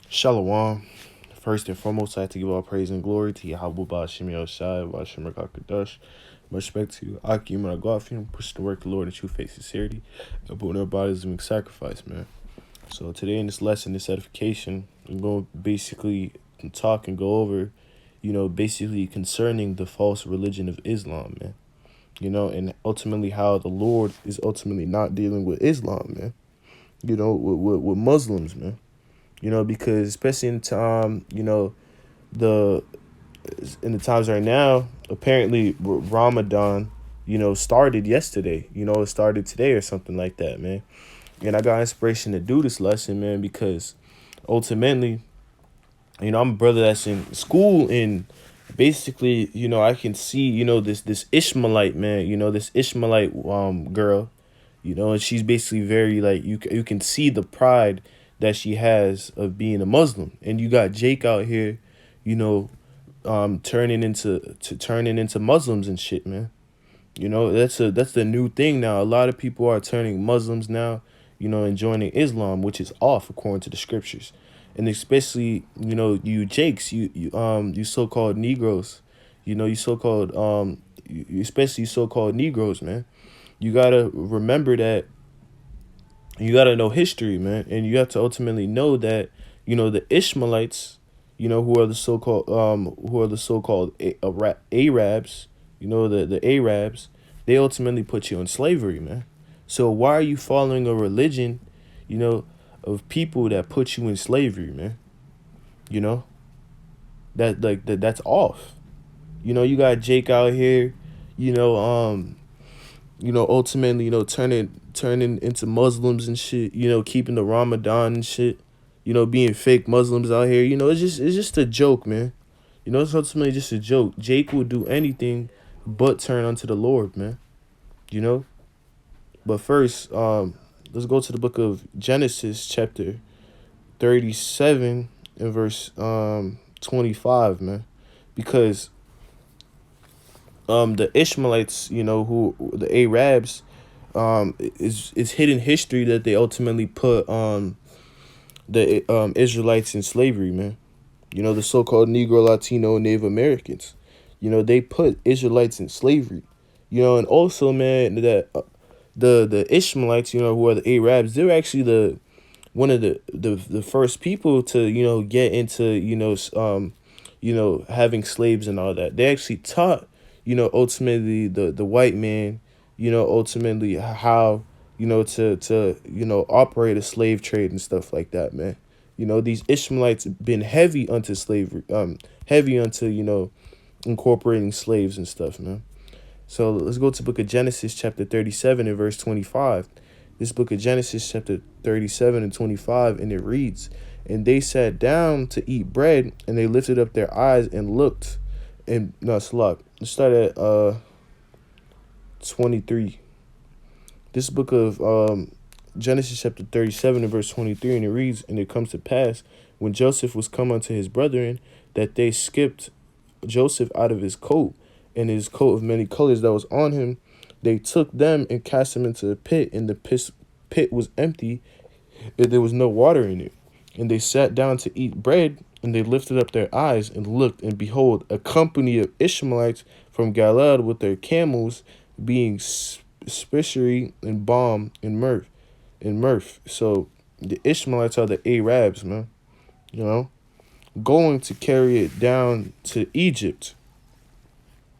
Shalom. First and foremost, I have to give all praise and glory to Yahweh Ba'Shem Yoshai, Ba'Shem Rakakadosh. Much respect to you. Akim and Agafim, push the work of the Lord in true faith, sincerity, and putting our bodies in sacrifice, man. So today in this lesson, this edification, I'm going to basically talk and go over, basically concerning the false religion of Islam, man. And ultimately how the Lord is ultimately not dealing with Islam, man. With Muslims, man. Because especially in time, the in the times right now, apparently Ramadan, started yesterday. It started today or something like that, man. And I got inspiration to do this lesson, man, because ultimately, I'm a brother that's in school and basically, I can see, this Ishmaelite man, this Ishmaelite girl, and she's basically very like you can see the pride that she has of being a Muslim. And you got Jake out here, you know, turning into Muslims and shit, man. That's the new thing now. A lot of people are turning Muslims now, and joining Islam, which is off according to the scriptures. And especially, you Jakes, you so-called Negroes, you so-called especially so-called Negroes, man. You gotta remember that you gotta know history, man, and you have to ultimately know that the Ishmaelites, who are the so-called Arabs, the Arabs, they ultimately put you in slavery, man. So why are you following a religion, you know, of people that put you in slavery, man? You know that's off. You got Jake out here, you know, ultimately, turning into Muslims and shit, keeping the Ramadan and shit, being fake Muslims out here. It's just a joke, man. It's ultimately just a joke. Jake will do anything but turn unto the Lord, man. You know? But first, let's go to the book of Genesis, chapter 37 and verse 25, man. Because the Ishmaelites, who the Arabs, is hidden history that they ultimately put the Israelites in slavery, man. The so-called Negro, Latino, Native Americans. They put Israelites in slavery. And also, man, that the Ishmaelites, who are the Arabs, they're actually the one of the first people to get into having slaves and all that. They actually taught ultimately the white man ultimately how to operate a slave trade and stuff like that, man. These Ishmaelites been heavy unto slavery, heavy unto incorporating slaves and stuff, man. So let's go to the book of Genesis chapter 37 and verse 25. This book of Genesis chapter 37 and 25, and it reads, "And they sat down to eat bread, and they lifted up their eyes and looked." And no, Slug. Let's start at 23. This book of Genesis chapter 37 and verse 23, and it reads, "And it comes to pass, when Joseph was come unto his brethren, that they skipped Joseph out of his coat, and his coat of many colors that was on him. They took them and cast him into a pit, and the pit was empty, and there was no water in it. And they sat down to eat bread, and they lifted up their eyes and looked, and behold, a company of Ishmaelites from Galilee with their camels, being spicery and balm and mirth." So the Ishmaelites are the Arabs, man. Going to carry it down to Egypt.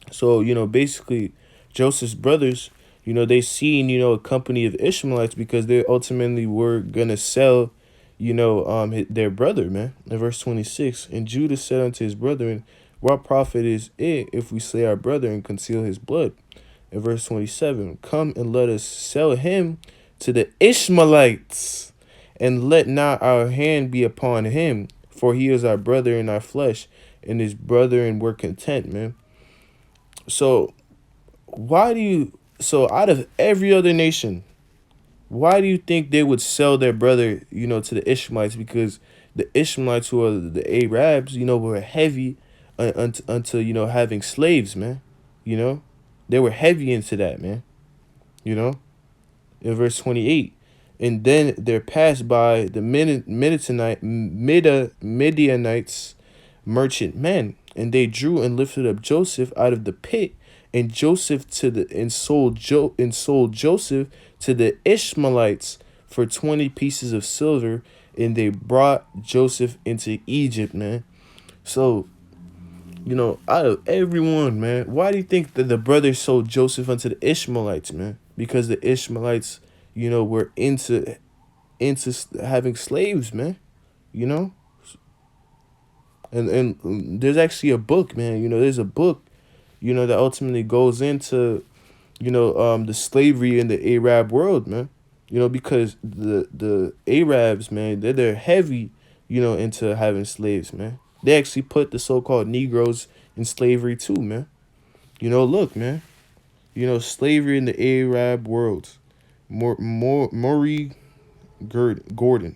So, basically, Joseph's brothers, they seen, a company of Ishmaelites because they ultimately were going to sell, their brother, man. In verse 26, "And Judah said unto his brethren, What profit is it if we slay our brother and conceal his blood?" In verse 27, "Come and let us sell him to the Ishmaelites, and let not our hand be upon him, for he is our brother in our flesh, and his brethren were content," man. So out of every other nation, why do you think they would sell their brother, to the Ishmaelites? Because the Ishmaelites, who are the Arabs, were heavy unto having slaves, man. They were heavy into that, man. In verse 28, And then there passed by the Midianites merchant men, and they drew and lifted up Joseph out of the pit, and sold Joseph to the Ishmaelites for 20 pieces of silver, and they brought Joseph into Egypt, man. So, out of everyone, man, why do you think that the brothers sold Joseph unto the Ishmaelites, man? Because the Ishmaelites, were into having slaves, man. You know, and there's actually a book, man. There's a book, that ultimately goes into the slavery in the Arab world, man. Because the Arabs, man, they're heavy, into having slaves, man. They actually put the so-called Negroes in slavery too, man. Look, man. Slavery in the Arab world. Maury Gordon.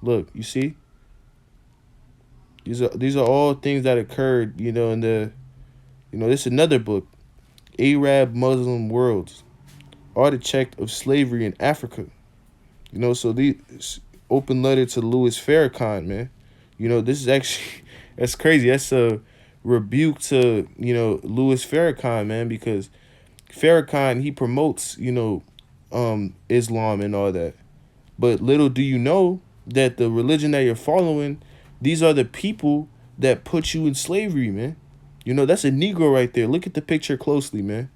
Look, you see, these are all things that occurred, in the, this is another book, Arab Muslim Worlds, Architect of Slavery in Africa. So the open letter to Louis Farrakhan, man. This is actually that's crazy. That's a rebuke to Louis Farrakhan, man, because Farrakhan, he promotes Islam and all that, but little do you know that the religion that you're following, these are the people that put you in slavery, man. That's a Negro right there. Look at the picture closely, man.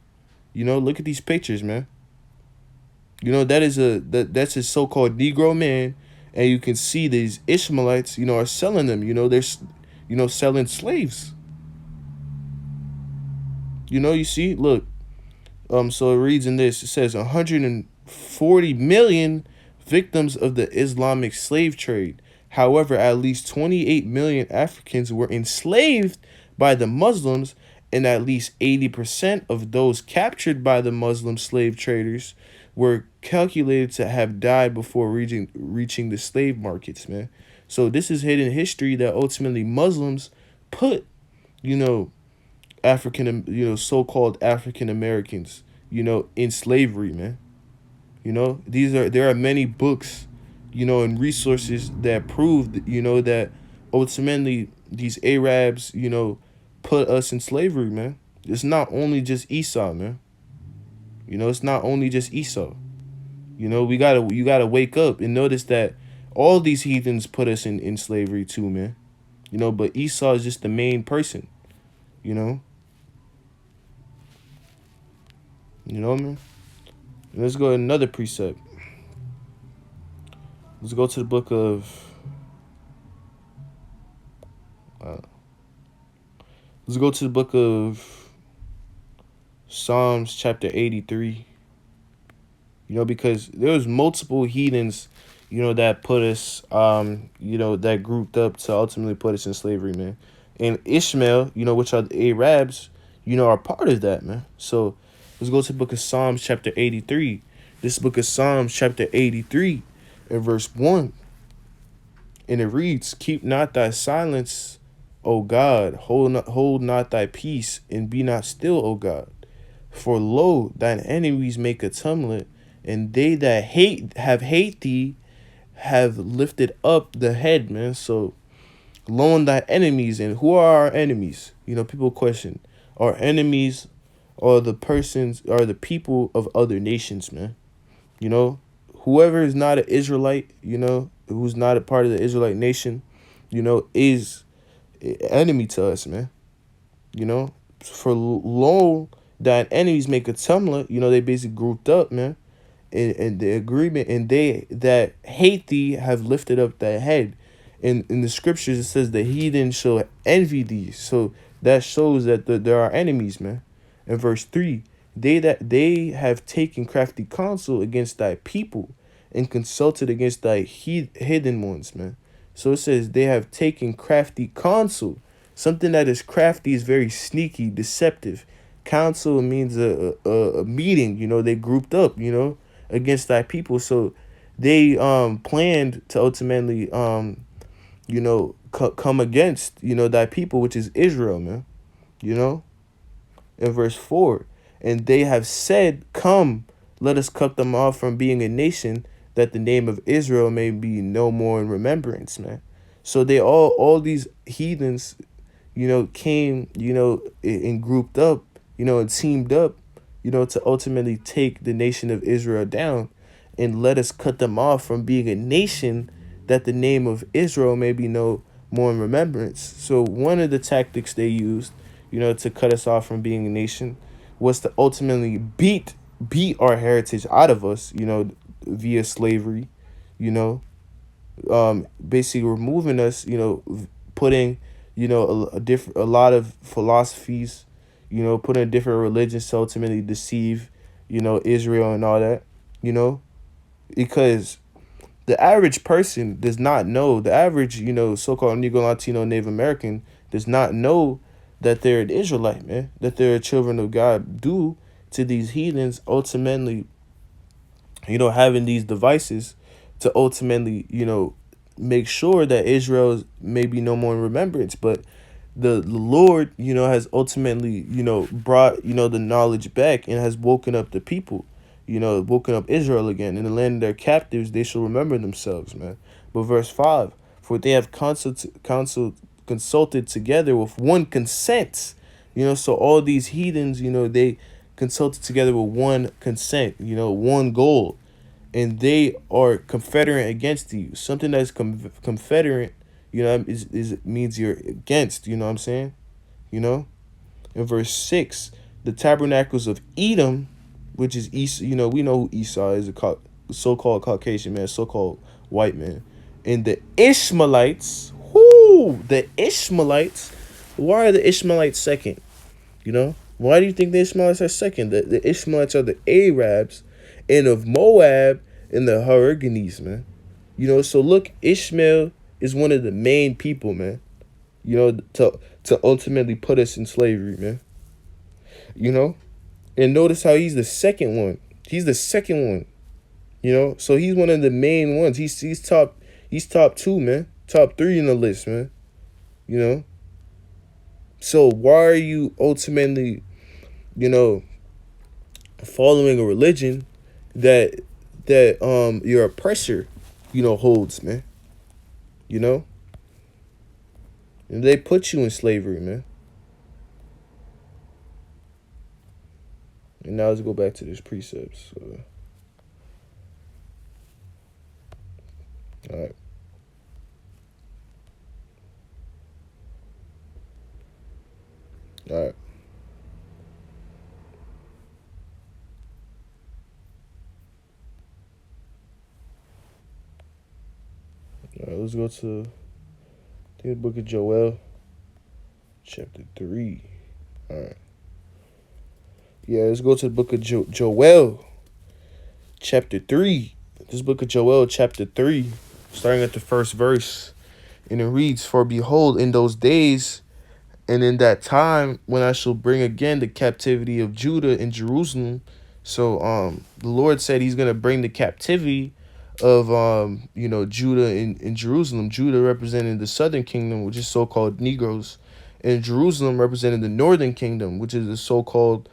Look at these pictures, man. That's a so-called Negro man, and you can see these Ishmaelites, are selling them. They're selling slaves. You see, look. So it reads in this. It says 140 million victims of the Islamic slave trade. However, at least 28 million Africans were enslaved by the Muslims, and at least 80% of those captured by the Muslim slave traders were calculated to have died before reaching the slave markets, man. So this is hidden history that ultimately Muslims put, you know, so-called African Americans, in slavery, man. There are many books, and resources that prove, that ultimately these Arabs, put us in slavery, man. It's not only just Esau, man. It's not only just Esau. You gotta wake up and notice that all these heathens put us in slavery too, man. But Esau is just the main person, you know? Man? Let's go to another precept. Let's go to the book of let's go to the book of Psalms chapter 83. Because there was multiple heathens, that put us, that grouped up to ultimately put us in slavery, man. And Ishmael, which are the Arabs, are part of that, man. So let's go to the book of Psalms chapter 83. This book of Psalms chapter 83 and verse 1. And it reads, "Keep not thy silence, O God, hold not thy peace, and be not still, O God. For lo, thine enemies make a tumult, and they that hate thee have lifted up the head," man. So loan thy enemies. And who are our enemies? People question. Our enemies are the people of other nations, man. Whoever is not an Israelite, who's not a part of the Israelite nation, is an enemy to us, man. For lo, thine enemies make a tumult, they basically grouped up, man. And the agreement, and they that hate thee have lifted up thy head. In the scriptures, it says the heathen shall envy thee. So that shows that there are enemies, man. In verse 3, they have taken crafty counsel against thy people, and consulted against thy hidden ones, man. So it says they have taken crafty counsel. Something that is crafty is very sneaky, deceptive. Council means a meeting, they grouped up, against thy people. So they planned to ultimately come against, thy people, which is Israel, man. In verse 4, and they have said, "Come, let us cut them off from being a nation, that the name of Israel may be no more in remembrance, man. So they all these heathens, came, and grouped up, and teamed up, to ultimately take the nation of Israel down, and let us cut them off from being a nation, that the name of Israel may be no more in remembrance. So one of the tactics they used, to cut us off from being a nation, was to ultimately beat our heritage out of us, via slavery, you know, basically removing us, putting, a lot of philosophies, putting different religions to ultimately deceive, Israel and all that, you know, because the average person does not know, the average, so-called Negro, Latino, Native American does not know that they're an Israelite, man, that they're children of God, due to these heathens ultimately, having these devices to ultimately, make sure that Israel may be no more in remembrance. But the Lord, has ultimately, brought, the knowledge back, and has woken up the people, woken up Israel again. In the land of their captives, they shall remember themselves, man. But verse 5, for they have consulted together with one consent. So all these heathens, they consulted together with one consent, one goal, and they are confederate against you. Something that's confederate, is means you're against. You know what I'm saying? You know. In verse 6, the tabernacles of Edom, which is Esau. We know who Esau is, a so-called Caucasian man, so-called white man, and the Ishmaelites. Whoo, the Ishmaelites. Why are the Ishmaelites second? Why do you think the Ishmaelites are second? The Ishmaelites are the Arabs, and of Moab, and the Hurricanes, man. So look, Ishmael is one of the main people, man. To ultimately put us in slavery, man. And notice how he's the second one. He's the second one. So he's one of the main ones. He's top two, man. Top three in the list, man. You know. So why are you ultimately, following a religion that your oppressor, holds, man? You know? And they put you in slavery, man. And now let's go back to this precepts. All right. All right. All right. Let's go to the book of Joel, chapter 3. All right. Yeah, let's go to the book of Joel, chapter 3. This book of Joel, chapter 3, starting at the first verse. And it reads, for behold, in those days and in that time, when I shall bring again the captivity of Judah and Jerusalem. So the Lord said he's going to bring the captivity of Judah and Jerusalem. Judah representing the southern kingdom, which is so-called Negroes, and Jerusalem representing the northern kingdom, which is the so-called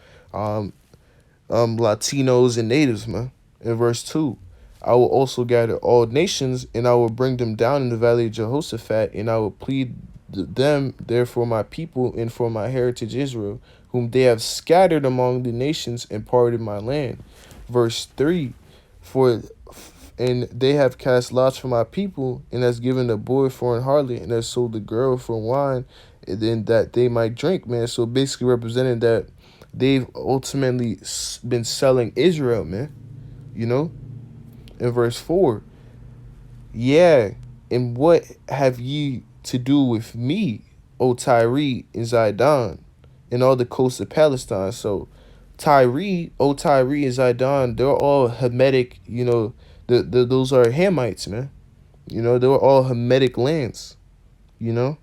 Latinos and natives, man. In verse 2, I will also gather all nations, and I will bring them down in the valley of Jehoshaphat, and I will plead them there for my people and for my heritage Israel, whom they have scattered among the nations and parted my land. Verse 3, and they have cast lots for my people, and has given the boy for an harlot, and has sold the girl for wine, and then that they might drink, man. So basically representing that they've ultimately been selling Israel, man. In verse 4, yeah, and what have ye to do with me, O Tyre and Zidon, and all the coasts of Palestine? So Tyre, O Tyre and Zidon, they're all Hamitic, those are Hamites, man. They were all Hamitic lands, and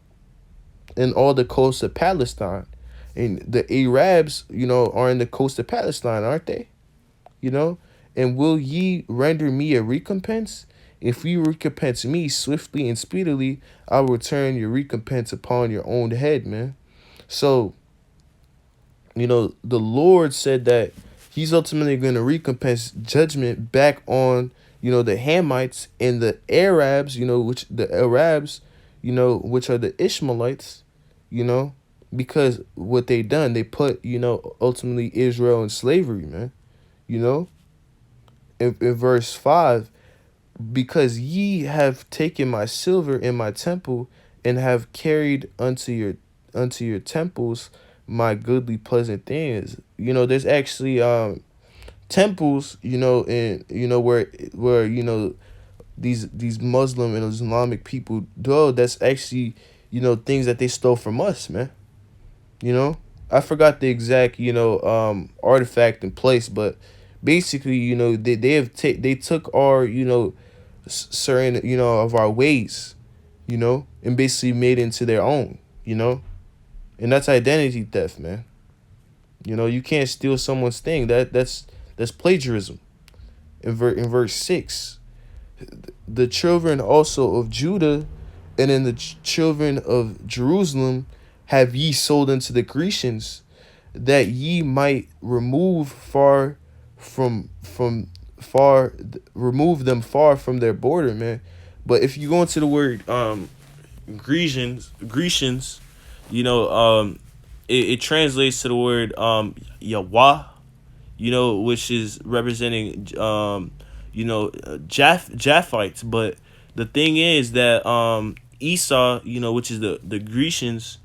all the coasts of Palestine. And the Arabs, are in the coast of Palestine, aren't they? And will ye render me a recompense? If you recompense me swiftly and speedily, I will return your recompense upon your own head, man. So, the Lord said that He's ultimately going to recompense judgment back on, the Hamites and the Arabs, which the Arabs, which are the Ishmaelites, you know, because what they done, they put, ultimately Israel in slavery, man. You know, in verse 5, because ye have taken my silver in my temple and have carried unto your temples my goodly pleasant things. There's actually temples, and where these Muslim and Islamic people dwell. That's actually, things that they stole from us, man. You know, I forgot the exact artifact and place, but basically, they took our, certain, of our ways, and basically made it into their own, and that's identity theft, man. You can't steal someone's thing. That's plagiarism. In verse 6, the children also of Judah and in the children of Jerusalem have ye sold unto the Grecians, that ye might from far remove them far from their border, man. But if you go into the word Grecians, it translates to the word Yahweh, which is representing Japhites. But the thing is that Esau, which is the Grecians,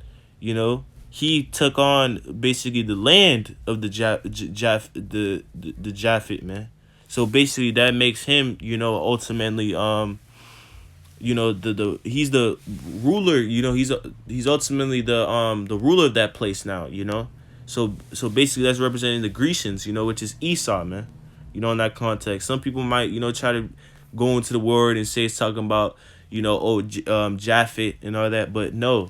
he took on basically the land of the the Japheth, man. So basically that makes him, ultimately the he's the ruler, he's ultimately the ruler of that place now, so basically that's representing the Grecians, which is Esau, man. In that context, some people might, try to go into the word and say it's talking about, Japhet and all that, but no.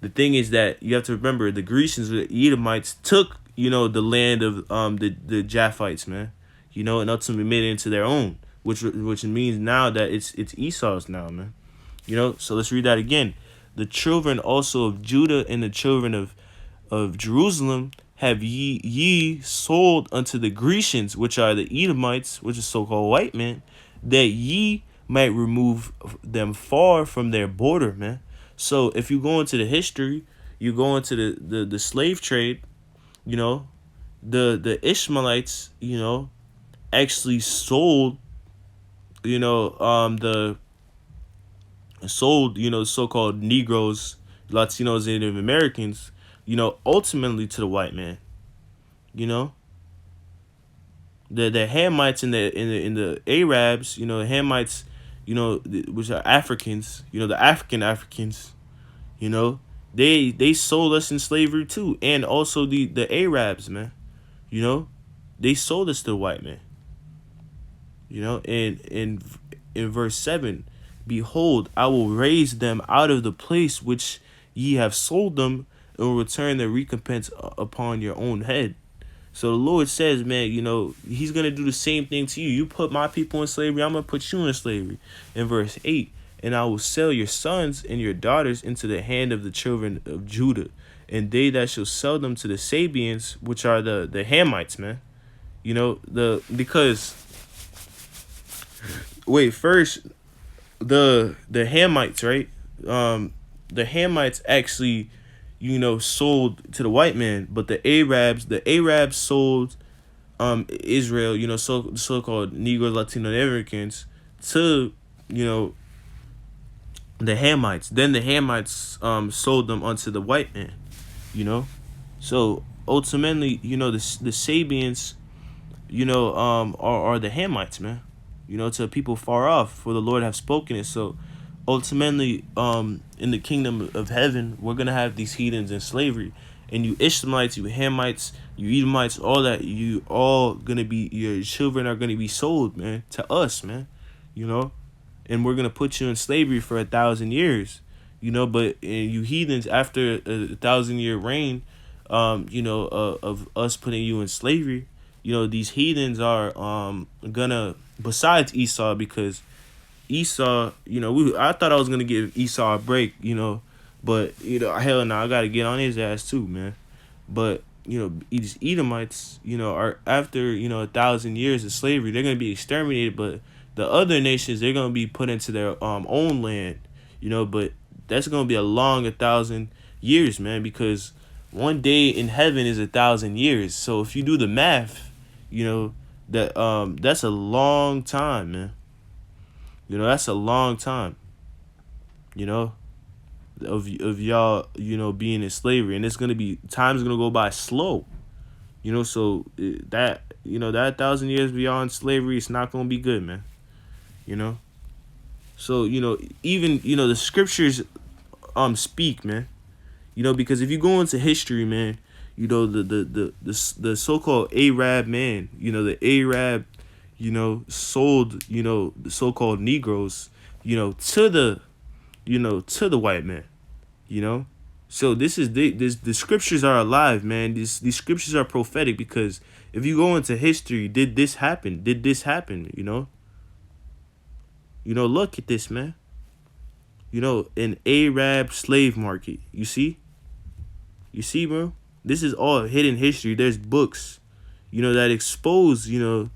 The thing is that you have to remember the Grecians, the Edomites, took, the land of the Japhites, man, and ultimately made it into their own, which means now that it's Esau's now, man. So let's read that again. The children also of Judah and the children of Jerusalem have ye sold unto the Grecians, which are the Edomites, which is so-called white men, that ye might remove them far from their border, man. So if you go into the history, you go into the slave trade, the Ishmaelites, actually sold, the so-called Negroes, Latinos, and Native Americans, ultimately to the white man. The Hamites and the Arabs, the Hamites, which are Africans, the Africans, they sold us in slavery too, and also the Arabs, man. They sold us to the white man. And in verse 7, behold, I will raise them out of the place which ye have sold them, and will return the recompense upon your own head. So the Lord says, man, he's going to do the same thing to you. You put my people in slavery, I'm going to put you in slavery. In verse 8, and I will sell your sons and your daughters into the hand of the children of Judah, and they that shall sell them to the Sabians, which are the Hamites, man. Because wait, first the Hamites, right? The Hamites actually, sold to the white man, but the Arabs sold Israel, so-called Negroes, Latino Americans to, the Hamites. Then the Hamites sold them unto the white man, So ultimately, the Sabians, are the Hamites, man. To people far off, for the Lord have spoken it. So ultimately, in the kingdom of heaven, we're gonna have these heathens in slavery, and you Ishmaelites, you Hamites, you Edomites, all that, your children are gonna be sold, man, to us, man. And we're gonna put you in slavery for 1,000 years, But you heathens, after a 1,000-year reign, of us putting you in slavery, these heathens are gonna, besides Esau, because Esau, I thought I was gonna give Esau a break, but hell no, I gotta get on his ass too, man. But these Edomites, are after 1,000 years of slavery, they're gonna be exterminated. But the other nations, they're gonna be put into their own land, But that's gonna be a long 1,000 years, man, because one day in heaven is 1,000 years. So if you do the math, that's a long time, man. That's a long time. You know, of y'all, being in slavery, and it's gonna be time's gonna go by slow. So that 1,000 years beyond slavery, it's not gonna be good, man. You know. So even the scriptures speak, man. Because if you go into history, man, the so-called Arab man, the Arab, sold, the so-called Negroes, to the white man, you know. So the scriptures are alive, man. These scriptures are prophetic, because if you go into history, did this happen? Did this happen? Look at this, man. An Arab slave market. You see, bro. This is all hidden history. There's books, that expose, the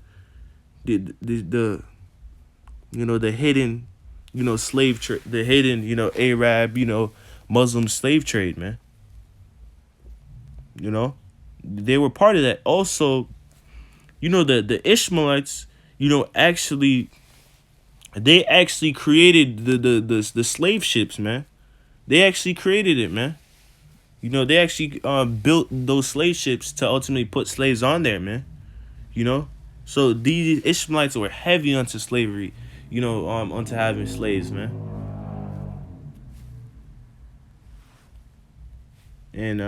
hidden, slave trade, the hidden, Arab, Muslim slave trade, man. They were part of that. Also, the Ishmaelites, actually, they actually created the slave ships, man. They actually created it, man. They actually built those slave ships to ultimately put slaves on there, man. So these Ishmaelites were heavy onto slavery, onto having slaves, man. And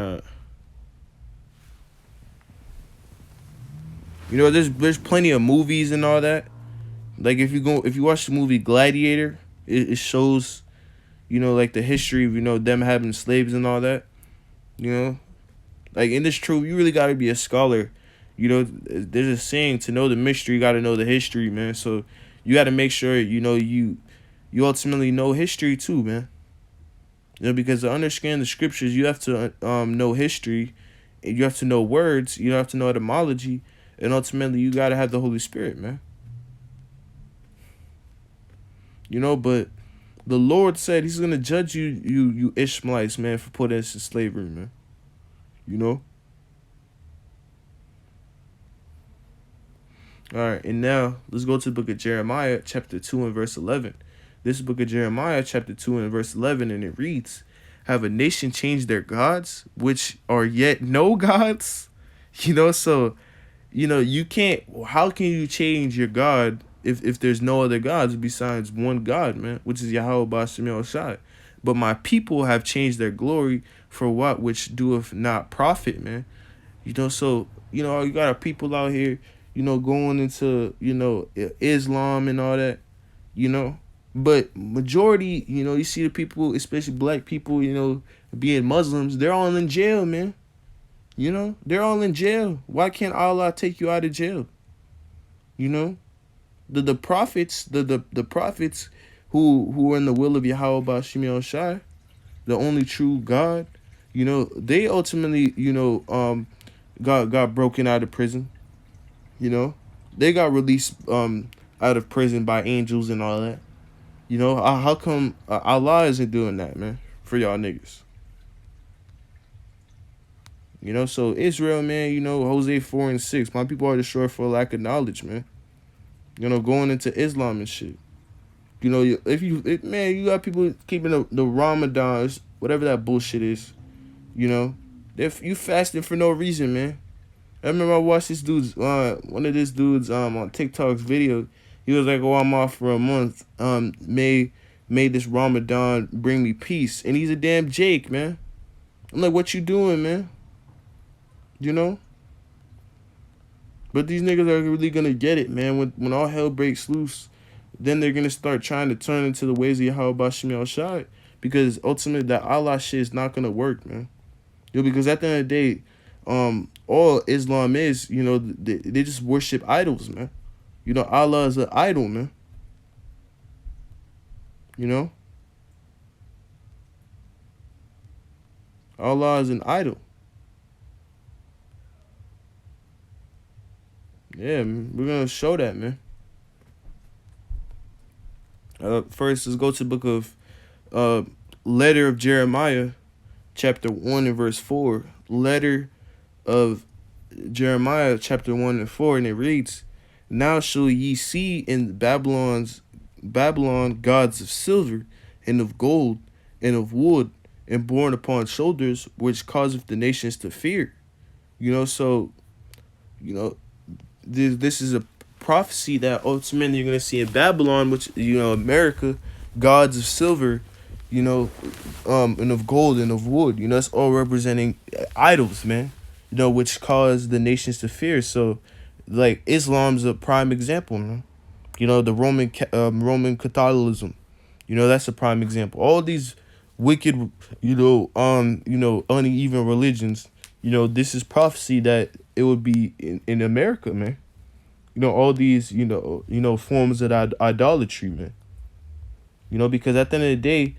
there's plenty of movies and all that. Like if you watch the movie Gladiator, it shows, like the history of them having slaves and all that. Like in this truth, you really got to be a scholar. There's a saying, to know the mystery, you got to know the history, man. So you got to make sure you ultimately know history too, man. Because to understand the scriptures, you have to know history, and you have to know words, you have to know etymology, and ultimately you got to have the Holy Spirit, man. But the Lord said He's gonna judge you Ishmaelites, man, for putting us in slavery, man. All right, and now let's go to the book of Jeremiah, chapter 2 and verse 11. This book of Jeremiah, chapter 2 and verse 11, and it reads, "Have a nation changed their gods, which are yet no gods?" So, you can't, how can you change your God if there's no other gods besides one God, man, which is Yahweh Ba'ashem Yahushai? But my people have changed their glory for what which doeth not profit, man. So, you got a people out here, going into, Islam and all that, But majority, you see the people, especially black people, being Muslims, they're all in jail, man. They're all in jail. Why can't Allah take you out of jail? The prophets, the prophets who are in the will of Yahweh Ba'ashem Yahushai, the only true God, they ultimately, got broken out of prison. They got released out of prison by angels and all that. How come Allah isn't doing that, man, for y'all niggas? So Israel, man, Hosea 4 and 6, my people are destroyed for lack of knowledge, man. Going into Islam and shit. Man, you got people keeping the Ramadans, whatever that bullshit is. You fasting for no reason, man. I remember I watched this dude's one of this dudes on TikTok's video. He was like, "Oh, I'm off for a month. May this Ramadan bring me peace." And he's a damn Jake, man. I'm like, "What you doing, man?" But these niggas are really gonna get it, man. When all hell breaks loose, then they're gonna start trying to turn into the ways of Yahweh Ba'ashem Yahushai, because ultimately that Allah shit is not gonna work, man. Because at the end of the day, all Islam is, they just worship idols, man. Allah is an idol, man. Allah is an idol. Yeah, man. We're gonna show that, man. First, let's go to the book of uh, letter of Jeremiah, chapter 1 and verse 4. Letter of Jeremiah, chapter 1 and 4, and it reads, "Now shall ye see in Babylon gods of silver and of gold and of wood and borne upon shoulders, which causeth the nations to fear." So you know this is a prophecy that ultimately you're going to see in Babylon, which, America, gods of silver, you know, and of gold and of wood. It's all representing idols, man. Which cause the nations to fear. So, like, Islam's a prime example, man. The Roman Catholicism. That's a prime example. All these wicked, uneven religions. This is prophecy that it would be in America, man. All these, forms of idolatry, man. Because at the end of the day,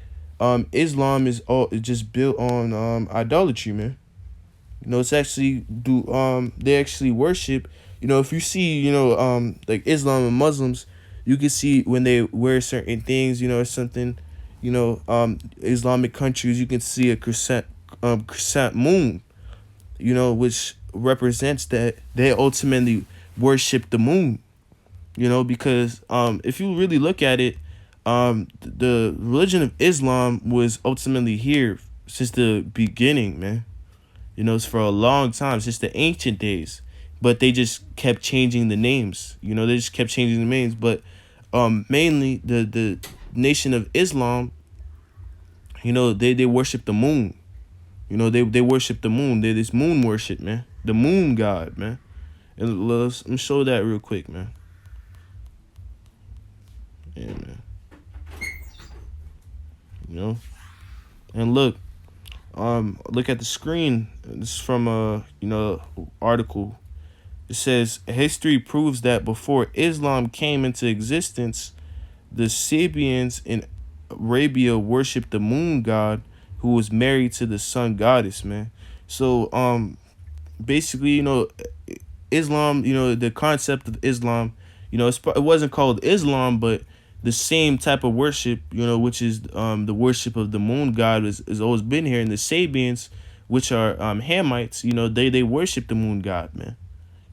Islam is just built on idolatry, man. It's actually they actually worship. If you see, like Islam and Muslims, you can see when they wear certain things, or something, Islamic countries, you can see a crescent moon, which represents that they ultimately worship the moon. Because if you really look at it, the religion of Islam was ultimately here since the beginning, man. It's for a long time, since the ancient days. But they just kept changing the names. They just kept changing the names. But mainly the nation of Islam, they worship the moon. They worship the moon. They this moon worship, man. The moon god, man. And let me show that real quick, man. Yeah, man. And look at the screen. This is from a article. It says history proves that before Islam came into existence, the Sabians in Arabia worshipped the moon god, who was married to the sun goddess, man. So basically, Islam, the concept of Islam, it wasn't called Islam, but the same type of worship, which is the worship of the moon god has always been here. And the Sabians, which are Hamites, they worship the moon god, man.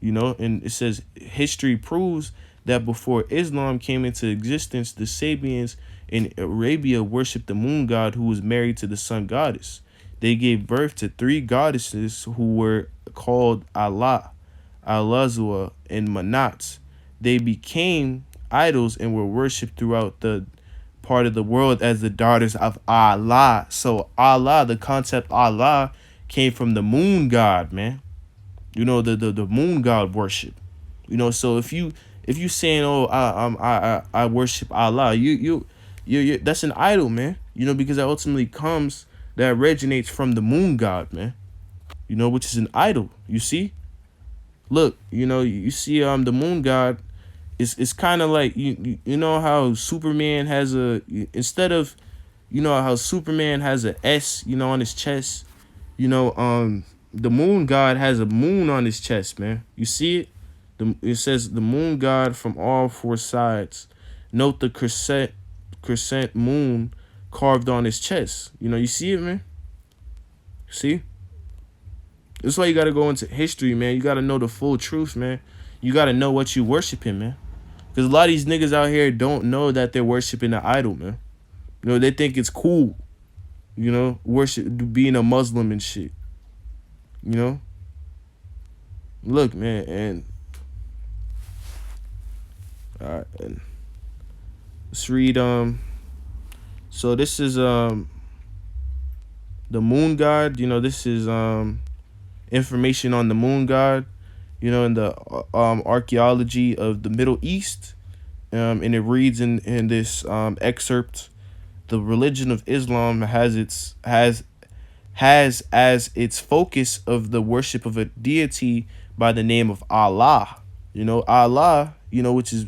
And it says history proves that before Islam came into existence, the Sabians in Arabia worshipped the moon god, who was married to the sun goddess. They gave birth to three goddesses who were called Allah, Al-Azwa, and Manat. They became idols and were worshipped throughout the part of the world as the daughters of Allah. So Allah, the concept Allah, came from the moon god, man. The moon god worship. So if you saying, oh, I worship Allah, you that's an idol, man. Because that ultimately that originates from the moon god, man. Which is an idol. You see, look, you see the moon god. It's kind of like you know how Superman has instead of how Superman has a S on his chest. The moon god has a moon on his chest, man. You see it? It says the moon god from all four sides. Note the crescent moon carved on his chest. You see it, man? See? That's why you got to go into history, man. You got to know the full truth, man. You got to know what you worshiping, man. Because a lot of these niggas out here don't know that they're worshiping the idol, man. They think it's cool, worship, being a Muslim and shit. Look, man, and all right, and let's read. So this is the moon god. This is information on the moon god. In the archaeology of the Middle East, and it reads in this excerpt, the religion of Islam has as its focus of the worship of a deity by the name of Allah. Allah, which is,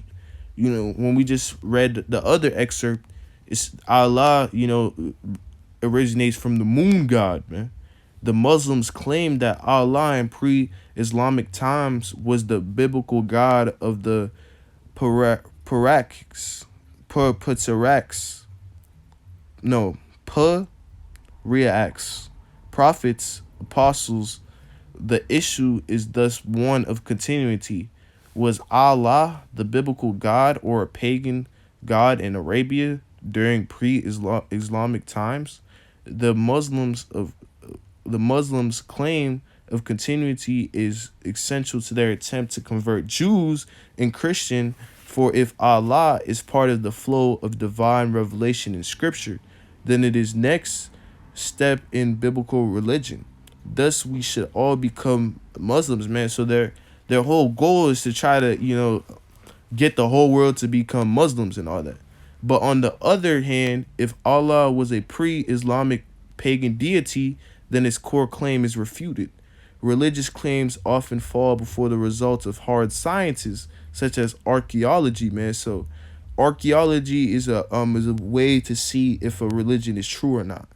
when we just read the other excerpt, it's Allah, originates from the moon god, man. The Muslims claim that Allah in pre-Islamic times was the biblical god of the Paraks, Putarax, no, Pariax, prophets, apostles. The issue is thus one of continuity. Was Allah the biblical god or a pagan god in Arabia during pre-Islamic times? The Muslims of the Muslims' claim of continuity is essential to their attempt to convert Jews and Christian. For if Allah is part of the flow of divine revelation in Scripture, then it is next step in biblical religion. Thus, we should all become Muslims, man. So their whole goal is to try to get the whole world to become Muslims and all that. But on the other hand, if Allah was a pre-Islamic pagan deity, then its core claim is refuted. Religious claims often fall before the results of hard sciences such as archaeology, man. So archaeology is a way to see if a religion is true or not.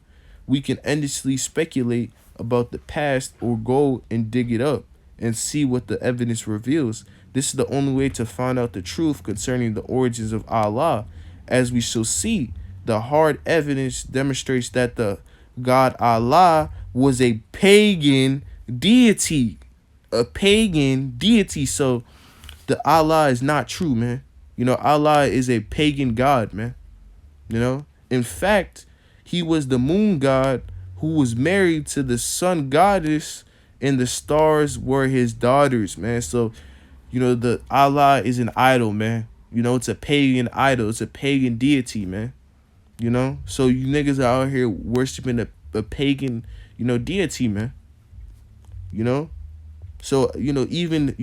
We can endlessly speculate about the past or go and dig it up and see what the evidence reveals. This is the only way to find out the truth concerning the origins of Allah. As we shall see, the hard evidence demonstrates that the God Allah was a pagan deity. A pagan deity. So the Allah is not true, man. Allah is a pagan god, man. In fact, he was the moon god who was married to the sun goddess, and the stars were his daughters, man. So, the Allah is an idol, man. It's a pagan idol. It's a pagan deity, man. So you niggas are out here worshiping a pagan, deity, man. So, even,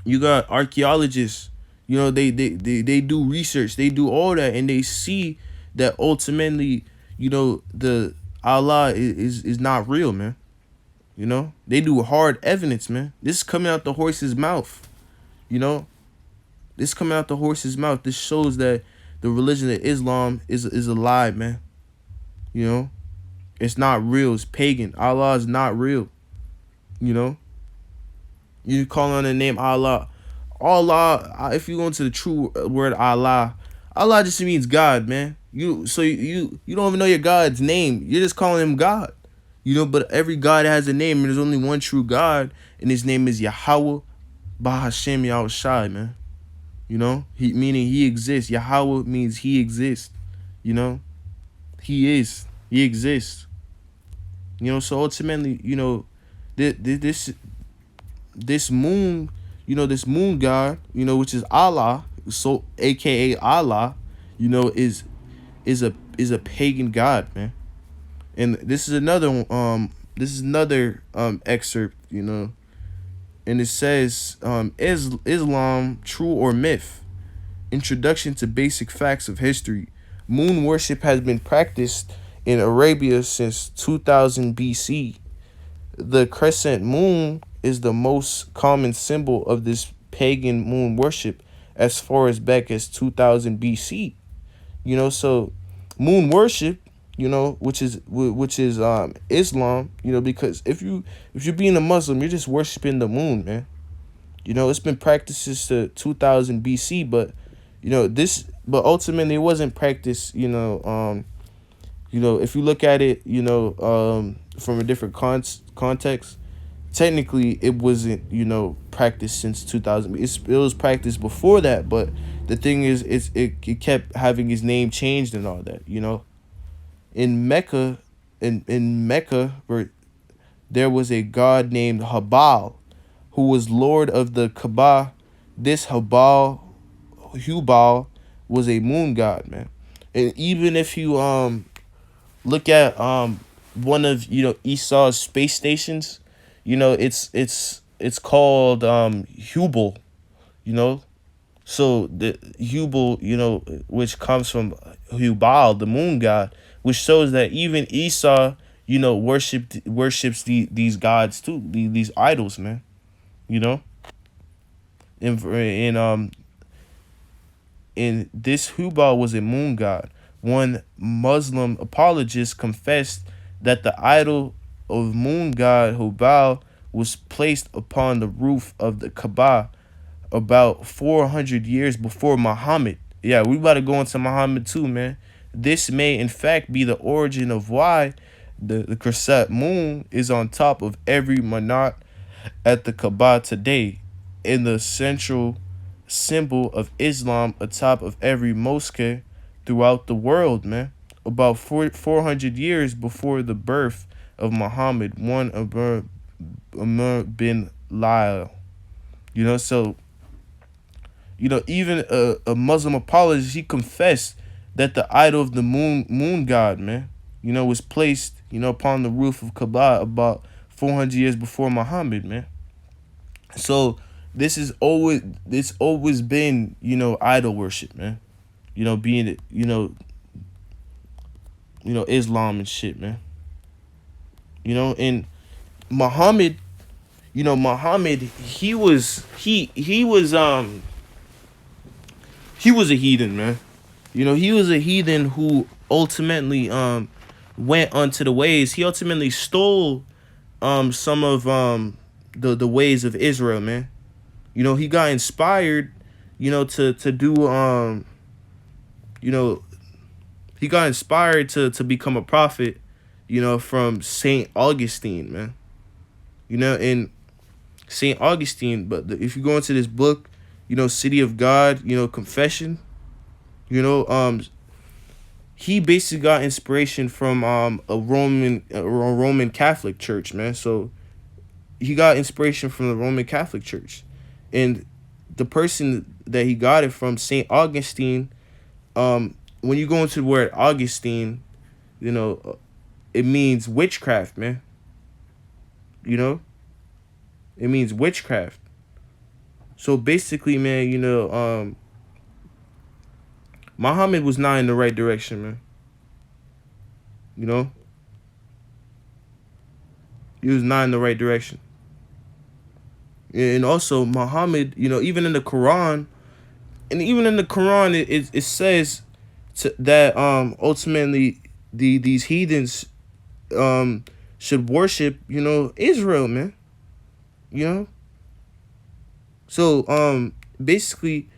you got archaeologists, they do research, they do all that, and they see that ultimately, the Allah is not real, man. They do hard evidence, man. This is coming out the horse's mouth. This coming out the horse's mouth. This shows that the religion of Islam is a lie, man. It's not real. It's pagan. Allah is not real. You call on the name Allah. Allah, if you go into the true word Allah, Allah just means God, man. You don't even know your God's name. You're just calling him God. But every God has a name, and there's only one true God, and his name is Yahweh Bahashem Yahushai, man. Meaning he exists. Yahweh means he exists. He is. He exists. So ultimately, this moon, this moon god, which is Allah, so AKA Allah, is a pagan god, man. And this is another excerpt, and it says Islam, true or myth. Introduction to basic facts of history. Moon worship has been practiced in Arabia since 2000 BC. The crescent moon is the most common symbol of this pagan moon worship as far as back as 2000 BC. So moon worship, which is Islam, because if you're being a Muslim, you're just worshiping the moon, man. It's been practiced since 2000 BC, but but ultimately it wasn't practiced, if you look at it, from a different context, technically it wasn't, practiced since 2000. It was practiced before that, but the thing is, it kept having his name changed and all that, In Mecca, in Mecca, where there was a god named Hubal, who was lord of the Kaaba. This Hubal was a moon god, man. And even if you look at one of Esau's space stations, it's called Hubal, so the Hubal, which comes from Hubal, the moon god, which shows that even Esau, worships these gods too, these idols, man. And this Hubal was a moon god. One Muslim apologist confessed that the idol of moon god Hubal was placed upon the roof of the Kaaba about 400 years before Muhammad. Yeah, we about to go into Muhammad too, man. This may in fact be the origin of why the crescent moon is on top of every monarch at the Kaaba today, in the central symbol of Islam atop of every mosque throughout the world, man. About 400 years before the birth of Muhammad, one Amr bin Lyle. So even a Muslim apologist, he confessed that the idol of the moon god, man, was placed, upon the roof of Kaaba about 400 years before Muhammad, man. So this always been, idol worship, man. Being Islam and shit, man. And Muhammad, Muhammad, he was a heathen, man. He was a heathen who ultimately went onto the ways. He ultimately stole some of the ways of Israel, man. He got inspired, to do he got inspired to become a prophet, from Saint Augustine, man. And Saint Augustine, but if you go into this book, City of God, Confession, you know, um, he basically got inspiration from a Roman Catholic church, man. So he got inspiration from the Roman Catholic Church, and the person that he got it from, Saint Augustine. When you go into the word Augustine, it means witchcraft, man. It means witchcraft. So basically, man, Muhammad was not in the right direction, man. He was not in the right direction. And also Muhammad, even in the Quran, it says that ultimately these heathens should worship, Israel, man. So basically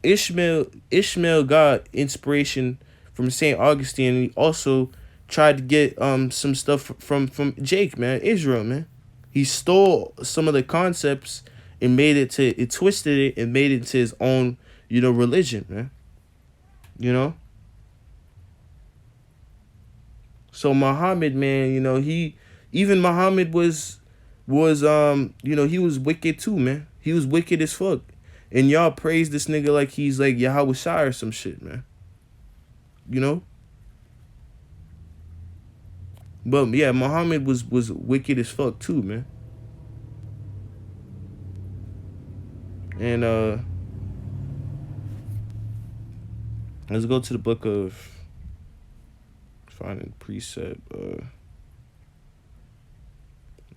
Ishmael got inspiration from Saint Augustine, and he also tried to get some stuff from Jake, man, Israel, man. He stole some of the concepts and twisted it and made it to his own, religion, man. So Muhammad, man, Muhammad was he was wicked too, man. He was wicked as fuck. And y'all praise this nigga like he's like Yahweh Shai or some shit, man. But yeah, Muhammad was wicked as fuck too, man. And let's go to the book of finding precept.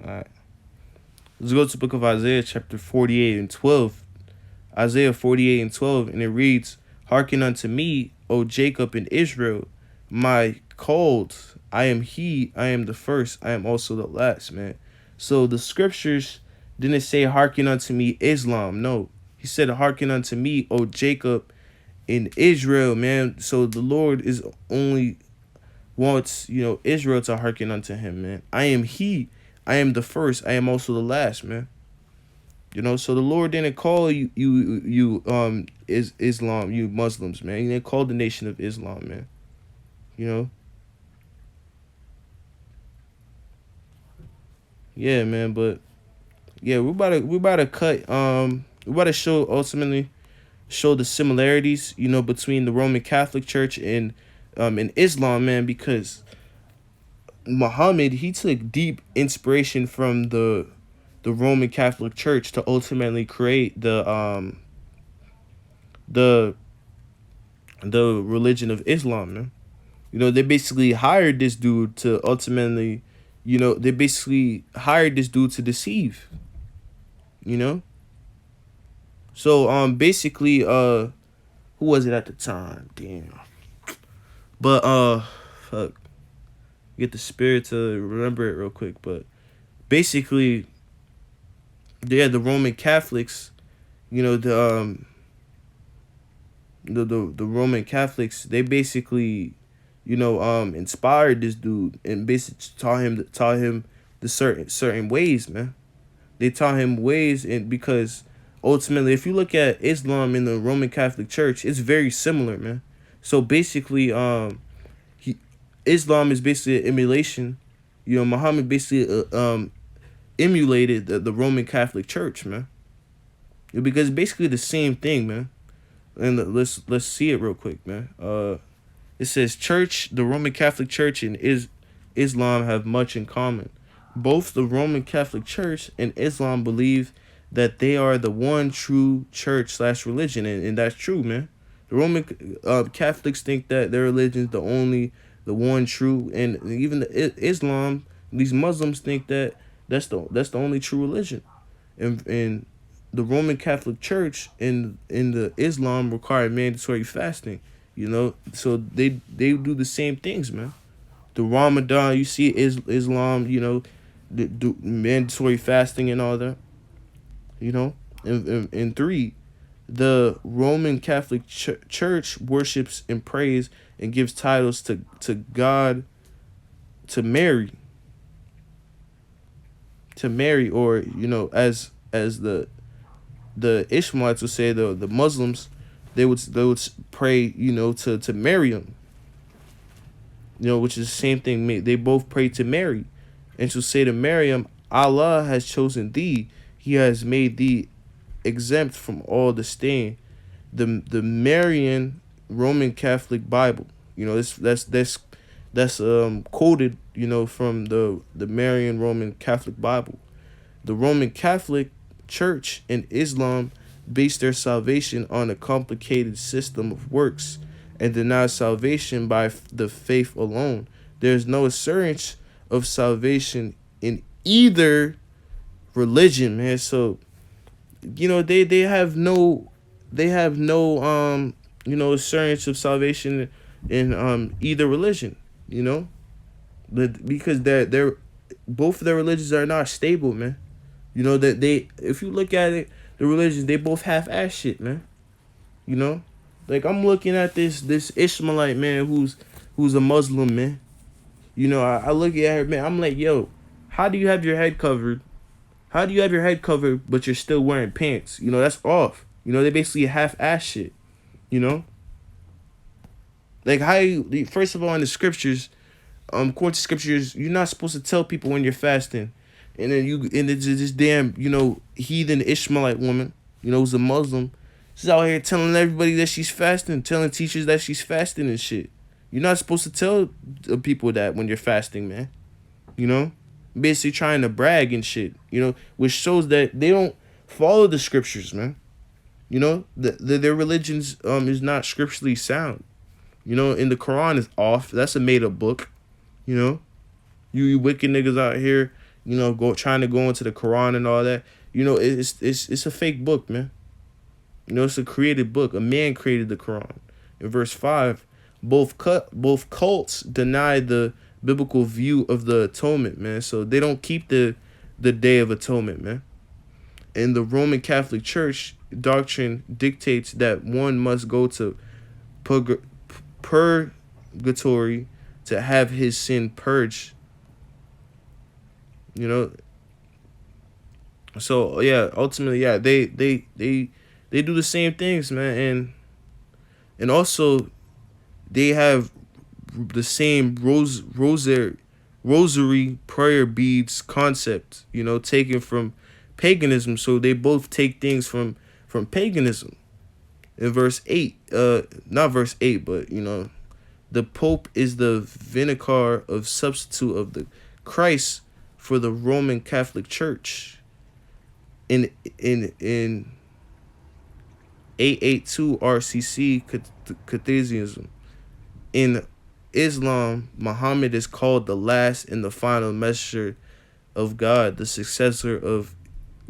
Alright. Let's go to the book of Isaiah chapter 48 and 12. Isaiah 48 and 12, and it reads, "Hearken unto me, O Jacob and Israel, my called. I am he, I am the first, I am also the last," man. So the scriptures didn't say hearken unto me, Islam. No. He said hearken unto me, O Jacob and Israel, man. So the Lord is only wants, Israel to hearken unto him, man. I am he, I am the first, I am also the last, man. So the Lord didn't call you Islam, you Muslims, man. He didn't call the nation of Islam, man. Yeah, man. But yeah, we're about to cut. We're about to ultimately show the similarities, between the Roman Catholic Church and Islam, man, because Muhammad, he took deep inspiration from the Roman Catholic Church to ultimately create the religion of Islam, man. They basically hired this dude to ultimately, they basically hired this dude to deceive. So basically who was it at the time? Damn. But fuck. get the spirit to remember it real quick. But basically, yeah, the Roman Catholics, you know, the Roman Catholics, they basically, inspired this dude and basically taught him the certain ways, man. They taught him ways, and because ultimately, if you look at Islam in the Roman Catholic Church, it's very similar, man. So basically, he Islam is basically an emulation. Muhammad basically emulated the Roman Catholic Church, man. Because it's basically the same thing, man. And let's see it real quick, man. It says the Roman Catholic Church and Islam have much in common. Both the Roman Catholic Church and Islam believe that they are the one true church/religion, and that's true, man. The Roman Catholics think that their religion is the one true, and even Islam, these Muslims think that that's the only true religion, and the Roman Catholic Church and in the Islam require mandatory fasting. So they do the same things, man. The Ramadan, you see Islam, do mandatory fasting and all that. And three, the Roman Catholic Church worships and prays and gives titles to God, to Mary, or as the Ishmaelites would say, the Muslims, they would pray, to Maryam, which is the same thing. They both pray to Mary, and to say to Maryam, Allah has chosen thee, He has made thee exempt from all the stain. The Marian Roman Catholic Bible, that's quoted, from the Marian Roman Catholic Bible. The Roman Catholic Church and Islam base their salvation on a complicated system of works and deny salvation by the faith alone. There is no assurance of salvation in either religion, man. So, they have no assurance of salvation in either religion, because they're both of their religions are not stable, man. That if you look at it, the religions, they both half-ass shit, man. Like, I'm looking at this Ishmaelite man who's a Muslim, man. I look at her, man. I'm like, yo, how do you have your head covered? How do you have your head covered, but you're still wearing pants? That's off. They basically half-ass shit. Like, first of all, in the scriptures, according to scriptures, you're not supposed to tell people when you're fasting. And then it's this damn, heathen Ishmaelite woman, who's a Muslim. She's out here telling everybody that she's fasting, telling teachers that she's fasting and shit. You're not supposed to tell people that when you're fasting, man. Basically trying to brag and shit, which shows that they don't follow the scriptures, man. Their religions is not scripturally sound. And the Quran is off. That's a made up book. You wicked niggas out here, trying to go into the Quran and all that. It's a fake book, man. It's a created book. A man created the Quran. In verse 5, both cults deny the biblical view of the atonement, man. So they don't keep the Day of Atonement, man. And the Roman Catholic Church doctrine dictates that one must go to purgatory to have his sin purged. So yeah, ultimately, yeah, they do the same things, man, and also they have the same rosary prayer beads concept, taken from paganism. So they both take things from paganism. In verse 8, not verse 8, but the Pope is the vicar of substitute of the Christ for the Roman Catholic Church. In 882 RCC Catholicism. In Islam, Muhammad is called the last and the final messenger of God, the successor of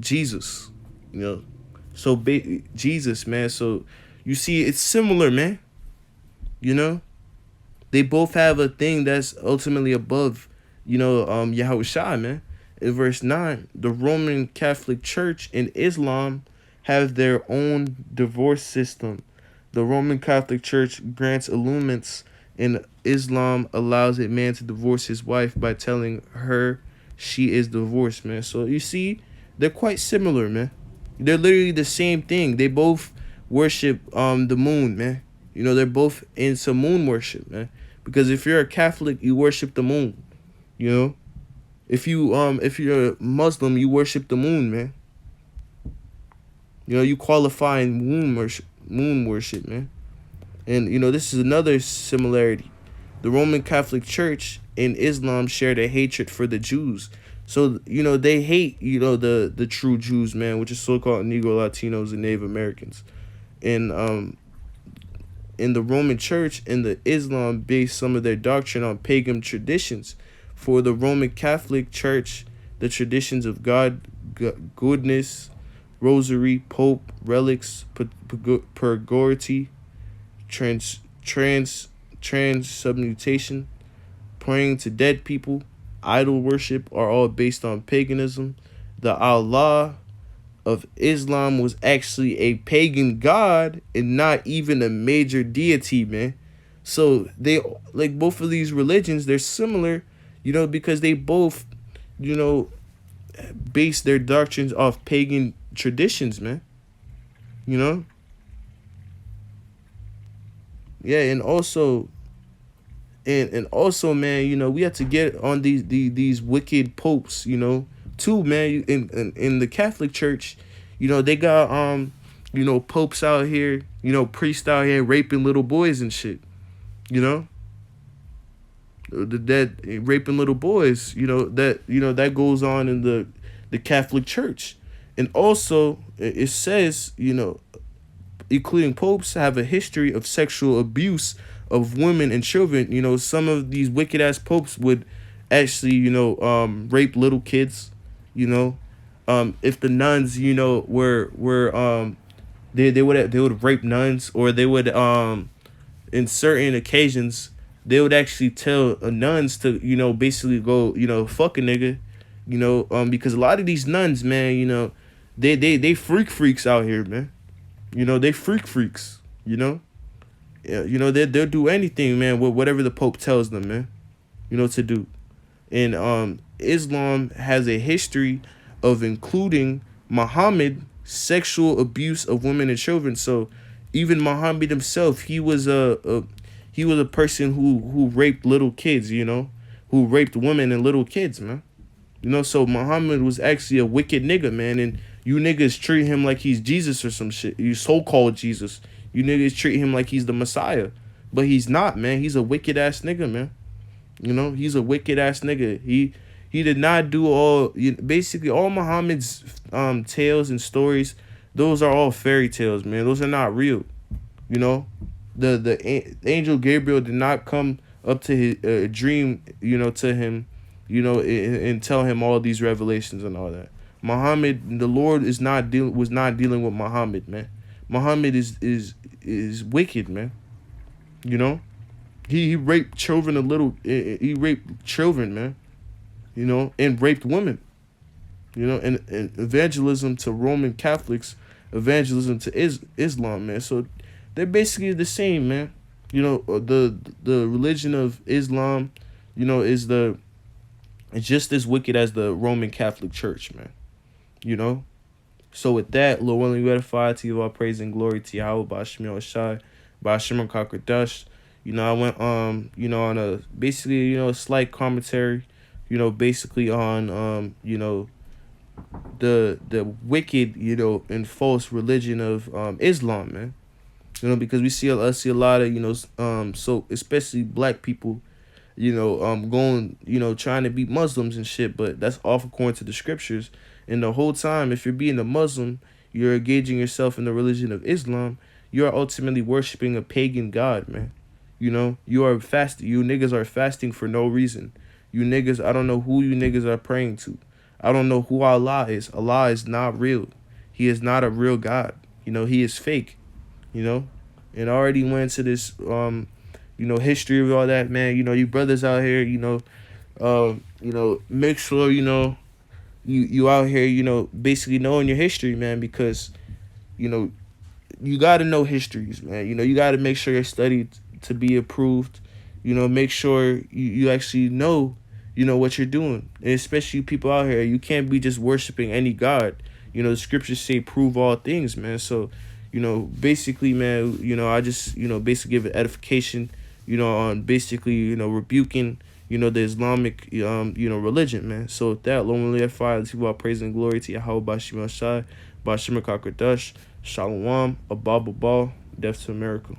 Jesus. So Jesus, man. So you see, it's similar, man. They both have a thing that's ultimately above, Yahushua, man. In verse 9, the Roman Catholic Church and Islam have their own divorce system. The Roman Catholic Church grants allurements, and Islam allows a man to divorce his wife by telling her she is divorced, man. So you see, they're quite similar, man. They're literally the same thing. They both worship the moon, man. They're both into moon worship, man. Because if you're a Catholic, you worship the moon. You know, if you're a Muslim, you worship the moon, man. You qualify in moon worship, man. And this is another similarity. The Roman Catholic Church and Islam share the hatred for the Jews. So they hate the true Jews, man, which is so-called Negro, Latinos, and Native Americans. And in the Roman Church and the Islam base some of their doctrine on pagan traditions. For the Roman Catholic Church, the traditions of goodness, rosary, pope, relics, purgatory, transubmutation, praying to dead people, idol worship are all based on paganism. The Allah of Islam was actually a pagan god and not even a major deity, man. So they, like, both of these religions, they're similar, because they both, base their doctrines off pagan traditions, man. Yeah, and also man, we have to get on these wicked popes, too, man. In the Catholic Church, they got popes out here, priests out here raping little boys and shit, that raping little boys, that goes on in the Catholic Church. And also it says, including popes, have a history of sexual abuse of women and children. Some of these wicked ass popes would actually, rape little kids. If the nuns, were they would rape nuns, or they would in certain occasions they would actually tell nuns to basically go fuck a nigga, because a lot of these nuns, man, they freaks out here, man. They freaks. Yeah, they'll do anything, man, with whatever the Pope tells them, man, to do. And Islam has a history of including Muhammad sexual abuse of women and children. So even Muhammad himself, he was a person who raped little kids, who raped women and little kids, man. So Muhammad was actually a wicked nigga, man, and you niggas treat him like he's Jesus or some shit. You so-called Jesus. You niggas treat him like he's the Messiah. But he's not, man. He's a wicked ass nigga, man. He's a wicked ass nigga. He did not do basically all Muhammad's tales and stories. Those are all fairy tales, man. Those are not real. The angel Gabriel did not come up to his dream, to him, and tell him all these revelations and all that. Muhammad, the Lord was not dealing with Muhammad, man. Muhammad is wicked, man. He raped children he raped children, man. And raped women. And evangelism to Roman Catholics, evangelism to Islam, man. So they're basically the same, man. The religion of Islam, is it's just as wicked as the Roman Catholic Church, man. So with that, Lord willing, we edify to give all praise and glory to Yahweh, Ba'ashim Yahushai, Ba'ashim Kakadash. I went on a basically, a slight commentary, basically on the wicked, and false religion of Islam, man. Because we see a lot of, so especially black people, going, trying to be Muslims and shit, but that's off according to the scriptures. And the whole time, if you're being a Muslim, you're engaging yourself in the religion of Islam, you are ultimately worshiping a pagan god, man. You are fasting. You niggas are fasting for no reason. You niggas, I don't know who you niggas are praying to. I don't know who Allah is. Allah is not real. He is not a real God. He is fake. And I already went into this, history of all that, man. You brothers out here, make sure, you out here, basically knowing your history, man, because, you know, you got to know histories, man. You got to make sure you're studied to be approved. Make sure you actually know, what you're doing. And especially people out here, you can't be just worshiping any God. The scriptures say prove all things, man. So, basically, man, I just, basically give it edification, on basically, rebuking, the Islamic, religion, man. So with that, long live fire, let's give all praise and glory to Yahweh Bashim Shai, Bashim Kakadash, Shalom, Abba Ball, death to a miracle.